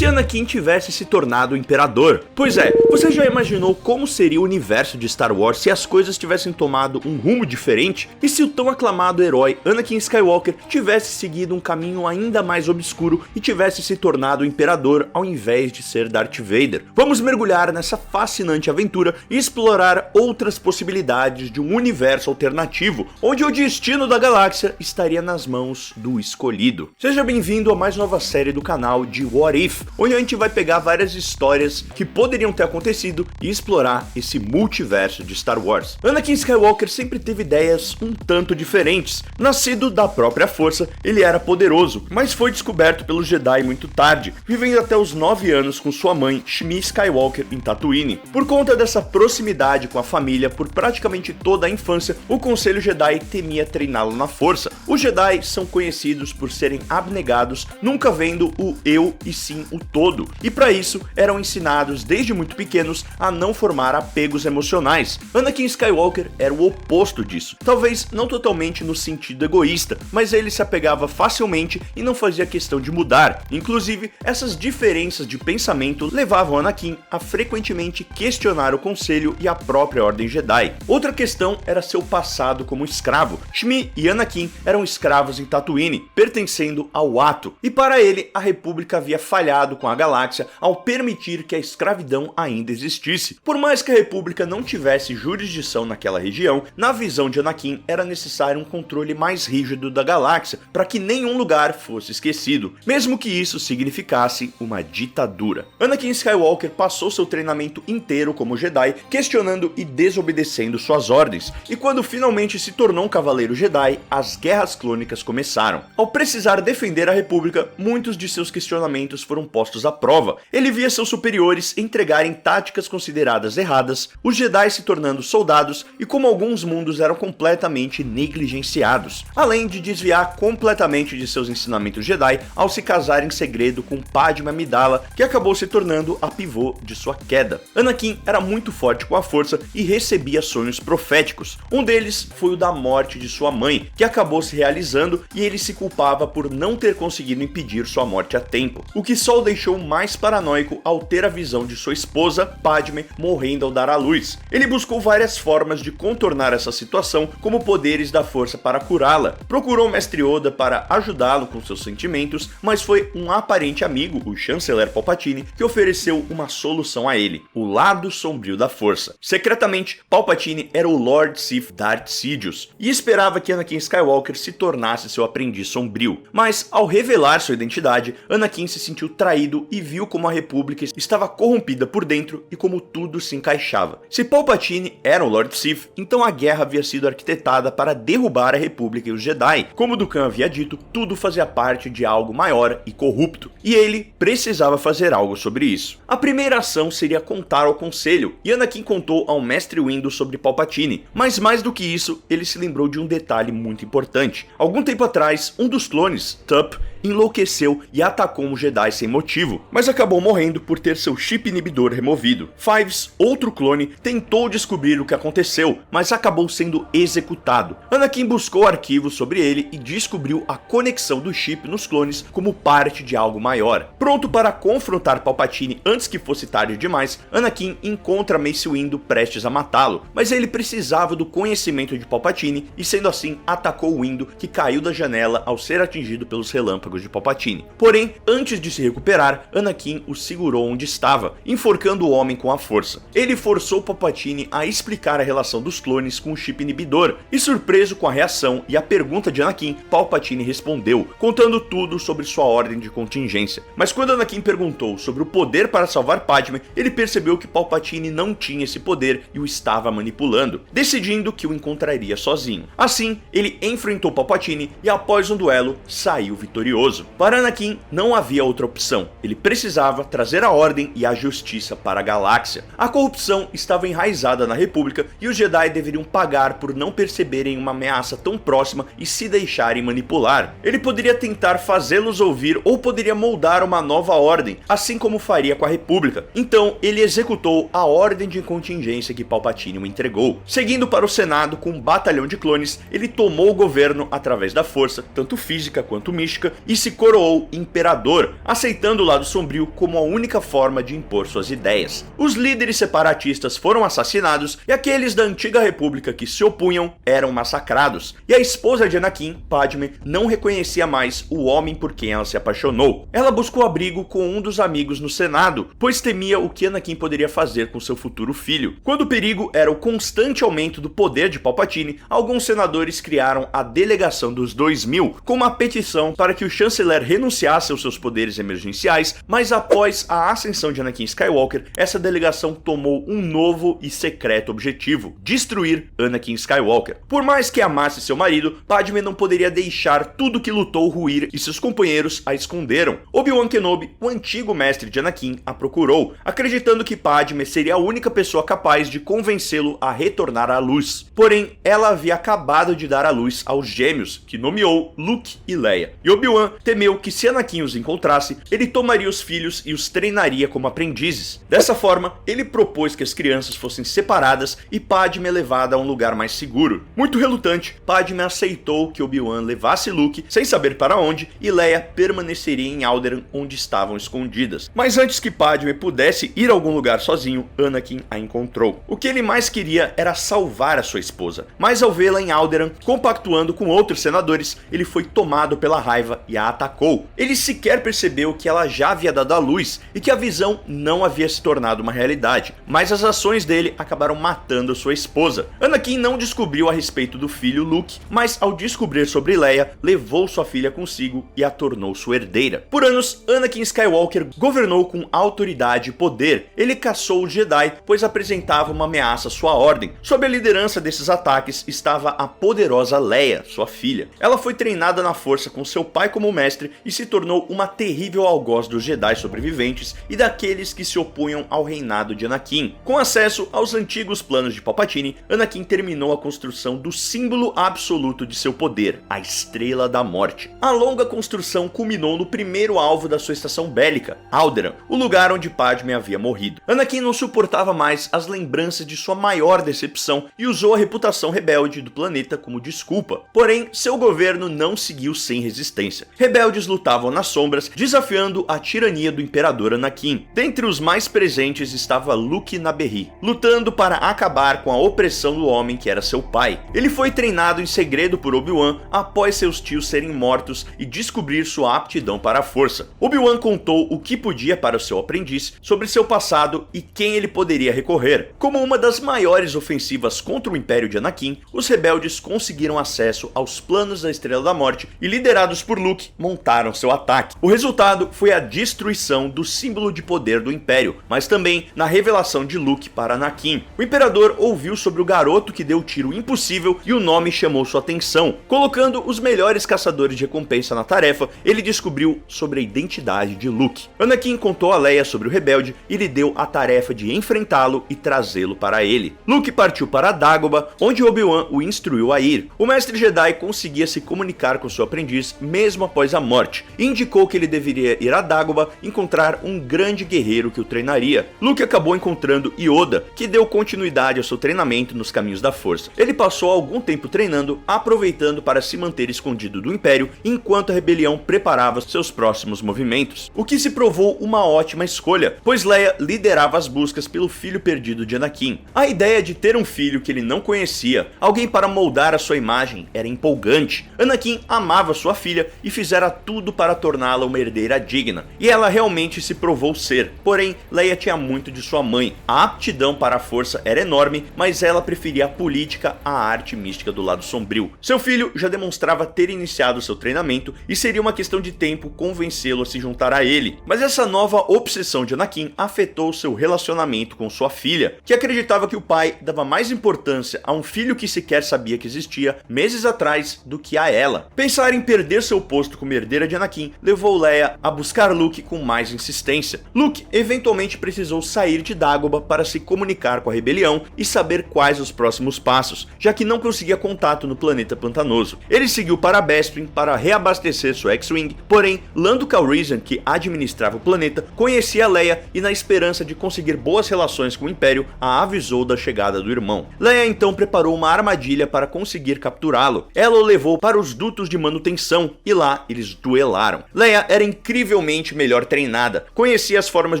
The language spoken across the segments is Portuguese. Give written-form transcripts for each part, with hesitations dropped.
se Anakin tivesse se tornado o Imperador? Pois é, você já imaginou como seria o universo de Star Wars se as coisas tivessem tomado um rumo diferente? E se o tão aclamado herói Anakin Skywalker tivesse seguido um caminho ainda mais obscuro e tivesse se tornado o Imperador ao invés de ser Darth Vader? Vamos mergulhar nessa fascinante aventura e explorar outras possibilidades de um universo alternativo, onde o destino da galáxia estaria nas mãos do escolhido. Seja bem-vindo a mais nova série do canal de What If, onde a gente vai pegar várias histórias que poderiam ter acontecido e explorar esse multiverso de Star Wars. Anakin Skywalker sempre teve ideias um tanto diferentes. Nascido da própria força, ele era poderoso, mas foi descoberto pelos Jedi muito tarde, vivendo até os 9 anos com sua mãe, Shmi Skywalker, em Tatooine. Por conta dessa proximidade com a família por praticamente toda a infância, o Conselho Jedi temia treiná-lo na força. Os Jedi são conhecidos por serem abnegados, nunca vendo o eu e sim o todo, e para isso eram ensinados desde muito pequenos a não formar apegos emocionais. Anakin Skywalker era o oposto disso, talvez não totalmente no sentido egoísta, mas ele se apegava facilmente e não fazia questão de mudar. Inclusive, essas diferenças de pensamento levavam Anakin a frequentemente questionar o Conselho e a própria Ordem Jedi. Outra questão era seu passado como escravo. Shmi e Anakin eram escravos em Tatooine, pertencendo ao Ato, e para ele a República havia falhado com a galáxia ao permitir que a escravidão ainda existisse. Por mais que a República não tivesse jurisdição naquela região, na visão de Anakin era necessário um controle mais rígido da galáxia para que nenhum lugar fosse esquecido, mesmo que isso significasse uma ditadura. Anakin Skywalker passou seu treinamento inteiro como Jedi, questionando e desobedecendo suas ordens, e quando finalmente se tornou um cavaleiro Jedi, as guerras clônicas começaram. Ao precisar defender a República, muitos de seus questionamentos foram postos à prova. Ele via seus superiores entregarem táticas consideradas erradas, os Jedi se tornando soldados e como alguns mundos eram completamente negligenciados, além de desviar completamente de seus ensinamentos Jedi ao se casar em segredo com Padme Amidala, que acabou se tornando a pivô de sua queda. Anakin era muito forte com a força e recebia sonhos proféticos. Um deles foi o da morte de sua mãe, que acabou se realizando, e ele se culpava por não ter conseguido impedir sua morte a tempo, o que só o deixou mais paranoico ao ter a visão de sua esposa, Padme, morrendo ao dar à luz. Ele buscou várias formas de contornar essa situação, como poderes da força para curá-la. Procurou o Mestre Yoda para ajudá-lo com seus sentimentos, mas foi um aparente amigo, o Chanceler Palpatine, que ofereceu uma solução a ele: o lado sombrio da força. Secretamente, Palpatine era o Lord Sith Darth Sidious e esperava que Anakin Skywalker se tornasse seu aprendiz sombrio. Mas, ao revelar sua identidade, Anakin se sentiu traído e viu como a República estava corrompida por dentro e como tudo se encaixava. Se Palpatine era o Lord Sith, então a guerra havia sido arquitetada para derrubar a República e os Jedi. Como Dukan havia dito, tudo fazia parte de algo maior e corrupto, e ele precisava fazer algo sobre isso. A primeira ação seria contar ao Conselho, e Anakin contou ao Mestre Windu sobre Palpatine, mas mais do que isso, ele se lembrou de um detalhe muito importante. Algum tempo atrás, um dos clones, Tup, enlouqueceu e atacou um Jedi sem motivo, mas acabou morrendo por ter seu chip inibidor removido. Fives, outro clone, tentou descobrir o que aconteceu, mas acabou sendo executado. Anakin buscou arquivos sobre ele e descobriu a conexão do chip nos clones como parte de algo maior. Pronto para confrontar Palpatine antes que fosse tarde demais, Anakin encontra Mace Windu prestes a matá-lo, mas ele precisava do conhecimento de Palpatine e, sendo assim, atacou Windu, que caiu da janela ao ser atingido pelos relâmpagos de Palpatine. Porém, antes de se recuperar, Anakin o segurou onde estava, enforcando o homem com a força. Ele forçou Palpatine a explicar a relação dos clones com o chip inibidor, e surpreso com a reação e a pergunta de Anakin, Palpatine respondeu, contando tudo sobre sua ordem de contingência. Mas quando Anakin perguntou sobre o poder para salvar Padme, ele percebeu que Palpatine não tinha esse poder e o estava manipulando, decidindo que o encontraria sozinho. Assim, ele enfrentou Palpatine e, após um duelo, saiu vitorioso. Para Anakin, não havia outra opção. Ele precisava trazer a ordem e a justiça para a galáxia. A corrupção estava enraizada na República e os Jedi deveriam pagar por não perceberem uma ameaça tão próxima e se deixarem manipular. Ele poderia tentar fazê-los ouvir ou poderia moldar uma nova ordem, assim como faria com a República. Então, ele executou a ordem de contingência que Palpatine o entregou. Seguindo para o Senado com um batalhão de clones, ele tomou o governo através da força, tanto física quanto mística, e se coroou imperador, aceitando apresentando o lado sombrio como a única forma de impor suas ideias. Os líderes separatistas foram assassinados e aqueles da antiga república que se opunham eram massacrados, e a esposa de Anakin, Padmé, não reconhecia mais o homem por quem ela se apaixonou. Ela buscou abrigo com um dos amigos no Senado, pois temia o que Anakin poderia fazer com seu futuro filho. Quando o perigo era o constante aumento do poder de Palpatine, alguns senadores criaram a Delegação dos 2000 com uma petição para que o chanceler renunciasse aos seus poderes emergenciais, mas após a ascensão de Anakin Skywalker, essa delegação tomou um novo e secreto objetivo: destruir Anakin Skywalker. Por mais que amasse seu marido, Padmé não poderia deixar tudo que lutou ruir e seus companheiros a esconderam. Obi-Wan Kenobi, o antigo mestre de Anakin, a procurou, acreditando que Padmé seria a única pessoa capaz de convencê-lo a retornar à luz. Porém, ela havia acabado de dar à luz aos gêmeos, que nomeou Luke e Leia. E Obi-Wan temeu que se Anakin os encontrasse, ele tomaria os filhos e os treinaria como aprendizes. Dessa forma, ele propôs que as crianças fossem separadas e Padmé levada a um lugar mais seguro. Muito relutante, Padmé aceitou que Obi-Wan levasse Luke, sem saber para onde, e Leia permaneceria em Alderaan, onde estavam escondidas. Mas antes que Padmé pudesse ir a algum lugar sozinho, Anakin a encontrou. O que ele mais queria era salvar a sua esposa, mas ao vê-la em Alderaan, compactuando com outros senadores, ele foi tomado pela raiva e a atacou. Ele sequer percebeu que ela já havia dado à luz e que a visão não havia se tornado uma realidade, mas as ações dele acabaram matando sua esposa. Anakin não descobriu a respeito do filho Luke, mas ao descobrir sobre Leia, levou sua filha consigo e a tornou sua herdeira. Por anos, Anakin Skywalker governou com autoridade e poder. Ele caçou os Jedi, pois apresentava uma ameaça à sua ordem. Sob a liderança desses ataques estava a poderosa Leia, sua filha. Ela foi treinada na força com seu pai como mestre e se tornou uma terrível algoz dos Jedi sobreviventes e daqueles que se opunham ao reinado de Anakin. Com acesso aos antigos planos de Palpatine, Anakin terminou a construção do símbolo absoluto de seu poder, a Estrela da Morte. A longa construção culminou no primeiro alvo da sua estação bélica, Alderaan, o lugar onde Padmé havia morrido. Anakin não suportava mais as lembranças de sua maior decepção e usou a reputação rebelde do planeta como desculpa. Porém, seu governo não seguiu sem resistência. Rebeldes lutavam nas sombras, desafiando a tirania do Imperador Anakin. Dentre os mais presentes estava Luke Naberri, lutando para acabar com a opressão do homem que era seu pai. Ele foi treinado em segredo por Obi-Wan após seus tios serem mortos e descobrir sua aptidão para a força. Obi-Wan contou o que podia para o seu aprendiz sobre seu passado e quem ele poderia recorrer. Como uma das maiores ofensivas contra o Império de Anakin, os rebeldes conseguiram acesso aos planos da Estrela da Morte e, liderados por Luke, montaram seu ataque. O resultado foi a destruição do símbolo de poder do Império, mas também na revelação de Luke para Anakin. O Imperador ouviu sobre o garoto que deu o tiro impossível e o nome chamou sua atenção. Colocando os melhores caçadores de recompensa na tarefa, ele descobriu sobre a identidade de Luke. Anakin contou a Leia sobre o rebelde e lhe deu a tarefa de enfrentá-lo e trazê-lo para ele. Luke partiu para Dagobah, onde Obi-Wan o instruiu a ir. O mestre Jedi conseguia se comunicar com seu aprendiz mesmo após a morte, e indicou que ele deveria ir a Dagobah encontrar um grande guerreiro que o treinaria. Luke acabou encontrando Yoda, que deu continuidade ao seu treinamento nos caminhos da força. Ele passou algum tempo treinando, aproveitando para se manter escondido do Império enquanto a rebelião preparava seus próximos movimentos, o que se provou uma ótima escolha, pois Leia liderava as buscas pelo filho perdido de Anakin. A ideia de ter um filho que ele não conhecia, alguém para moldar a sua imagem, era empolgante. Anakin amava sua filha e fizera tudo para torná-la uma herdeira digna, e ela realmente se provou ser. Porém, Leia tinha muito de sua mãe. A aptidão para a força era enorme, mas ela preferia a política à arte mística do lado sombrio. Seu filho já demonstrava ter iniciado seu treinamento e seria uma questão de tempo convencê-lo a se juntar a ele. Mas essa nova obsessão de Anakin afetou seu relacionamento com sua filha, que acreditava que o pai dava mais importância a um filho que sequer sabia que existia meses atrás do que a ela. Pensar em perder seu posto como herdeira de Anakin levou Leia a buscar Luke com mais insistência. Luke eventualmente precisou sair de Dagobah para se comunicar com a rebelião e saber quais os próximos passos, já que não conseguia contato no planeta pantanoso. Ele seguiu para Bespin para reabastecer sua X-Wing, porém Lando Calrissian, que administrava o planeta, conhecia Leia e, na esperança de conseguir boas relações com o Império, a avisou da chegada do irmão. Leia então preparou uma armadilha para conseguir capturá-lo. Ela o levou para os dutos de manutenção e lá eles duelaram. Leia era incrivelmente incrivelmente melhor treinada, conhecia as formas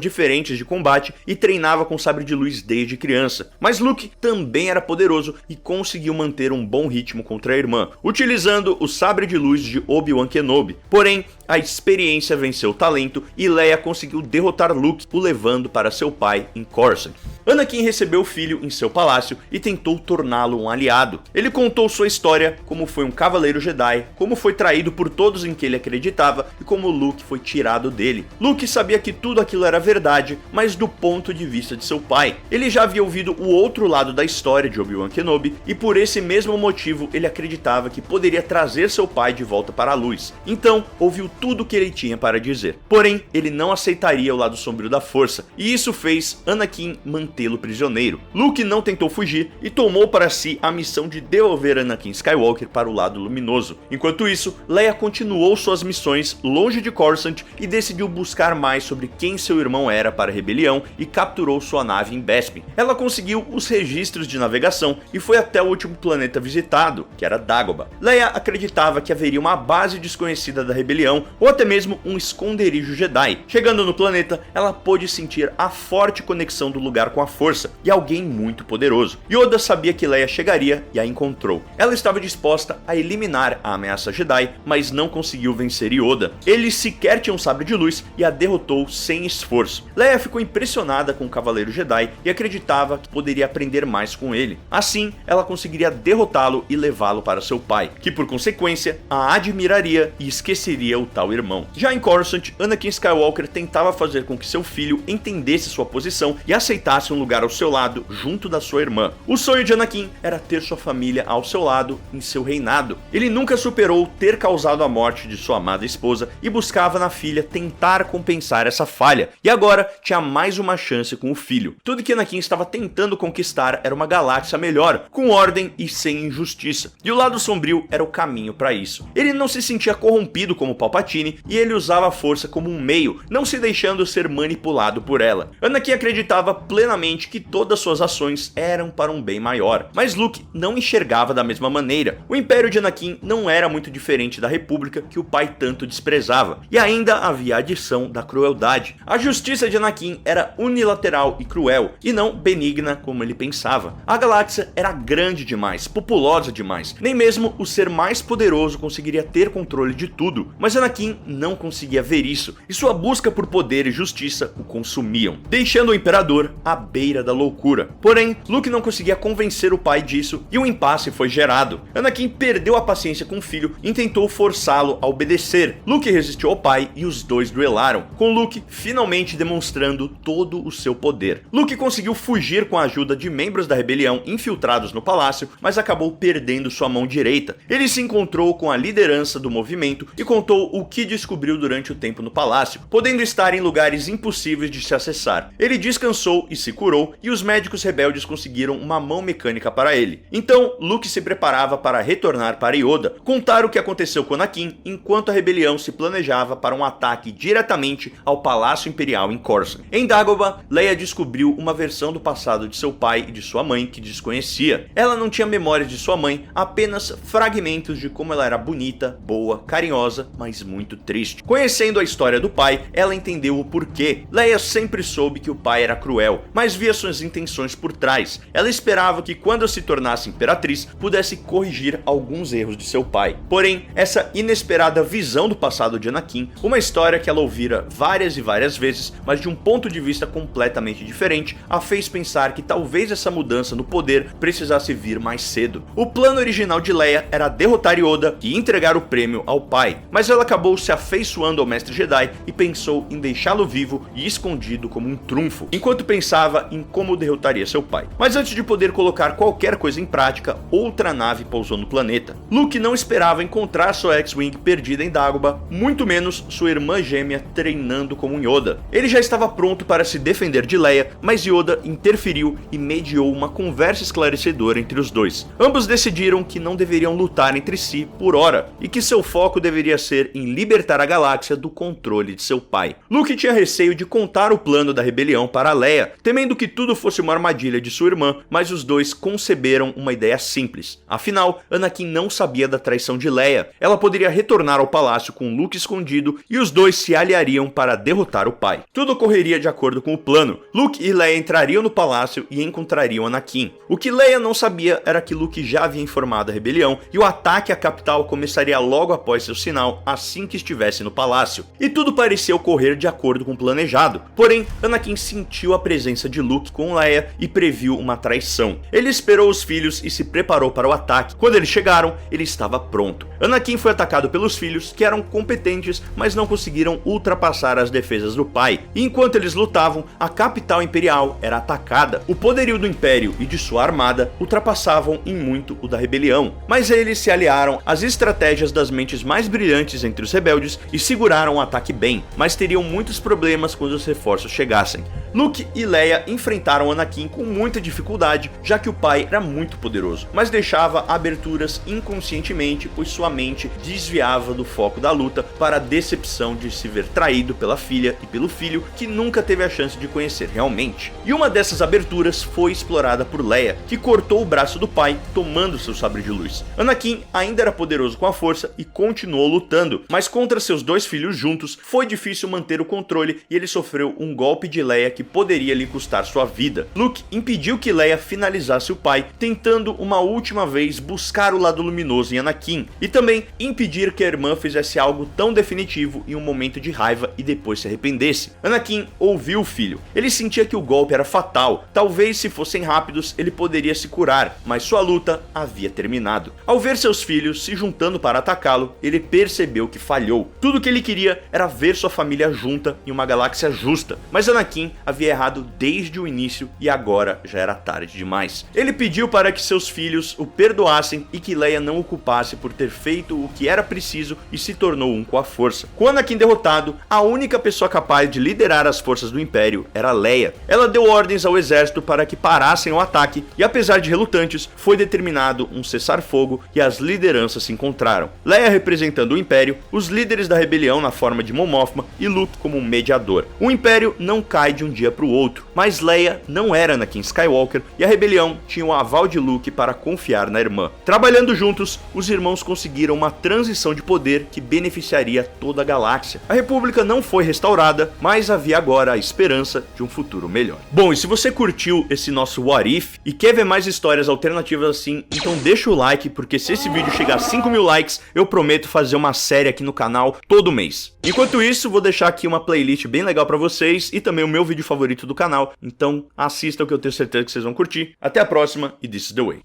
diferentes de combate e treinava com sabre de luz desde criança. Mas Luke também era poderoso e conseguiu manter um bom ritmo contra a irmã, utilizando o sabre de luz de Obi-Wan Kenobi. Porém, a experiência venceu o talento e Leia conseguiu derrotar Luke, o levando para seu pai em Coruscant. Anakin recebeu o filho em seu palácio e tentou torná-lo um aliado. Ele contou sua história, como foi um cavaleiro Jedi, como foi traído por todos em que ele acreditava e como Luke foi tirado dele. Luke sabia que tudo aquilo era verdade, mas do ponto de vista de seu pai. Ele já havia ouvido o outro lado da história de Obi-Wan Kenobi e por esse mesmo motivo ele acreditava que poderia trazer seu pai de volta para a luz. Então, ouviu tudo o que ele tinha para dizer. Porém, ele não aceitaria o lado sombrio da força, e isso fez Anakin mantê-lo prisioneiro. Luke não tentou fugir e tomou para si a missão de devolver Anakin Skywalker para o lado luminoso. Enquanto isso, Leia continuou suas missões longe de Coruscant e decidiu buscar mais sobre quem seu irmão era para a rebelião e capturou sua nave em Bespin. Ela conseguiu os registros de navegação e foi até o último planeta visitado, que era Dagobah. Leia acreditava que haveria uma base desconhecida da rebelião ou até mesmo um esconderijo Jedi. Chegando no planeta, ela pôde sentir a forte conexão do lugar com a força e alguém muito poderoso. Yoda sabia que Leia chegaria e a encontrou. Ela estava disposta a eliminar a ameaça Jedi, mas não conseguiu vencer Yoda. Ele sequer tinha um sabre de luz e a derrotou sem esforço. Leia ficou impressionada com o Cavaleiro Jedi e acreditava que poderia aprender mais com ele. Assim, ela conseguiria derrotá-lo e levá-lo para seu pai, que por consequência a admiraria e esqueceria o tal irmão. Já em Coruscant, Anakin Skywalker tentava fazer com que seu filho entendesse sua posição e aceitasse um lugar ao seu lado, junto da sua irmã. O sonho de Anakin era ter sua família ao seu lado em seu reinado. Ele nunca superou ter causado a morte de sua amada esposa e buscava na filha tentar compensar essa falha. E agora tinha mais uma chance com o filho. Tudo que Anakin estava tentando conquistar era uma galáxia melhor, com ordem e sem injustiça. E o lado sombrio era o caminho para isso. Ele não se sentia corrompido como Palpatine e ele usava a força como um meio, não se deixando ser manipulado por ela. Anakin acreditava plenamente que todas suas ações eram para um bem maior, mas Luke não enxergava da mesma maneira. O Império de Anakin não era muito diferente da República que o pai tanto desprezava, e ainda havia a adição da crueldade. A justiça de Anakin era unilateral e cruel, e não benigna como ele pensava. A galáxia era grande demais, populosa demais, nem mesmo o ser mais poderoso conseguiria ter controle de tudo, mas Anakin não conseguia ver isso, e sua busca por poder e justiça o consumiam, deixando o Imperador à beira da loucura. Porém, Luke não conseguia convencer o pai disso e um impasse foi gerado. Anakin perdeu a paciência com o filho e tentou forçá-lo a obedecer. Luke resistiu ao pai e os dois duelaram, com Luke finalmente demonstrando todo o seu poder. Luke conseguiu fugir com a ajuda de membros da rebelião infiltrados no palácio, mas acabou perdendo sua mão direita. Ele se encontrou com a liderança do movimento e contou o que descobriu durante o tempo no palácio, podendo estar em lugares impossíveis de se acessar. Ele descansou e se curou, e os médicos rebeldes conseguiram uma mão mecânica para ele. Então, Luke se preparava para retornar para Yoda, contar o que aconteceu com Anakin, enquanto a rebelião se planejava para um ataque diretamente ao Palácio Imperial em Coruscant. Em Dagobah, Leia descobriu uma versão do passado de seu pai e de sua mãe que desconhecia. Ela não tinha memórias de sua mãe, apenas fragmentos de como ela era bonita, boa, carinhosa, mas muito triste. Conhecendo a história do pai, ela entendeu o porquê. Leia sempre soube que o pai era cruel, mas via suas intenções por trás. Ela esperava que quando se tornasse imperatriz, pudesse corrigir alguns erros de seu pai. Porém, essa inesperada visão do passado de Anakin, uma história que ela ouvira várias e várias vezes, mas de um ponto de vista completamente diferente, a fez pensar que talvez essa mudança no poder precisasse vir mais cedo. O plano original de Leia era derrotar Yoda e entregar o prêmio ao pai, mas ela acabou se afeiçoando ao mestre Jedi e pensou em deixá-lo vivo e escondido como um trunfo, enquanto pensava em como derrotaria seu pai. Mas antes de poder colocar qualquer coisa em prática, outra nave pousou no planeta. Luke não esperava encontrar sua X-Wing perdida em Dagobah, muito menos sua irmã gêmea treinando como um Yoda. Ele já estava pronto para se defender de Leia, mas Yoda interferiu e mediou uma conversa esclarecedora entre os dois. Ambos decidiram que não deveriam lutar entre si por hora, e que seu foco deveria ser em em libertar a galáxia do controle de seu pai. Luke tinha receio de contar o plano da rebelião para Leia, temendo que tudo fosse uma armadilha de sua irmã, mas os dois conceberam uma ideia simples. Afinal, Anakin não sabia da traição de Leia. Ela poderia retornar ao palácio com Luke escondido e os dois se aliariam para derrotar o pai. Tudo ocorreria de acordo com o plano. Luke e Leia entrariam no palácio e encontrariam Anakin. O que Leia não sabia era que Luke já havia informado a rebelião e o ataque à capital começaria logo após seu sinal, assim que estivesse no palácio. E tudo parecia ocorrer de acordo com o planejado. Porém, Anakin sentiu a presença de Luke com Leia e previu uma traição. Ele esperou os filhos e se preparou para o ataque. Quando eles chegaram, ele estava pronto. Anakin foi atacado pelos filhos, que eram competentes, mas não conseguiram ultrapassar as defesas do pai. E enquanto eles lutavam, a capital imperial era atacada. O poderio do Império e de sua armada ultrapassavam em muito o da rebelião. Mas eles se aliaram às estratégias das mentes mais brilhantes entre os rebeldes e seguraram o ataque bem, mas teriam muitos problemas quando os reforços chegassem. Luke e Leia enfrentaram Anakin com muita dificuldade, já que o pai era muito poderoso, mas deixava aberturas inconscientemente, pois sua mente desviava do foco da luta para a decepção de se ver traído pela filha e pelo filho que nunca teve a chance de conhecer realmente. E uma dessas aberturas foi explorada por Leia, que cortou o braço do pai, tomando seu sabre de luz. Anakin ainda era poderoso com a força e continuou lutando, mas contra seus dois filhos juntos foi difícil manter o controle e ele sofreu um golpe de Leia que poderia lhe custar sua vida. Luke impediu que Leia finalizasse o pai, tentando uma última vez buscar o lado luminoso em Anakin, e também impedir que a irmã fizesse algo tão definitivo em um momento de raiva e depois se arrependesse. Anakin ouviu o filho. Ele sentia que o golpe era fatal. Talvez se fossem rápidos ele poderia se curar, mas sua luta havia terminado. Ao ver seus filhos se juntando para atacá-lo, ele percebeu que falhou. Tudo o que ele queria era ver sua família junta em uma galáxia justa, mas Anakin havia errado desde o início e agora já era tarde demais. Ele pediu para que seus filhos o perdoassem e que Leia não o culpasse por ter feito o que era preciso e se tornou um com a força. Com Anakin derrotado, a única pessoa capaz de liderar as forças do Império era Leia. Ela deu ordens ao exército para que parassem o ataque e, apesar de relutantes, foi determinado um cessar-fogo e as lideranças se encontraram. Leia representando o Império, os líderes da rebelião na forma de Mon Mothma e Luke como um mediador. O Império não cai de um dia para o outro, mas Leia não era Anakin Skywalker e a rebelião tinha o aval de Luke para confiar na irmã. Trabalhando juntos, os irmãos conseguiram uma transição de poder que beneficiaria toda a galáxia. A República não foi restaurada, mas havia agora a esperança de um futuro melhor. Bom, e se você curtiu esse nosso What If e quer ver mais histórias alternativas assim, então deixa o like, porque se esse vídeo chegar a 5.000 likes, eu prometo fazer uma série aqui no canal todo mês. Enquanto isso, vou deixar aqui uma playlist bem legal pra vocês e também o meu vídeo favorito do canal, então assistam que eu tenho certeza que vocês vão curtir. Até a próxima e this is the way.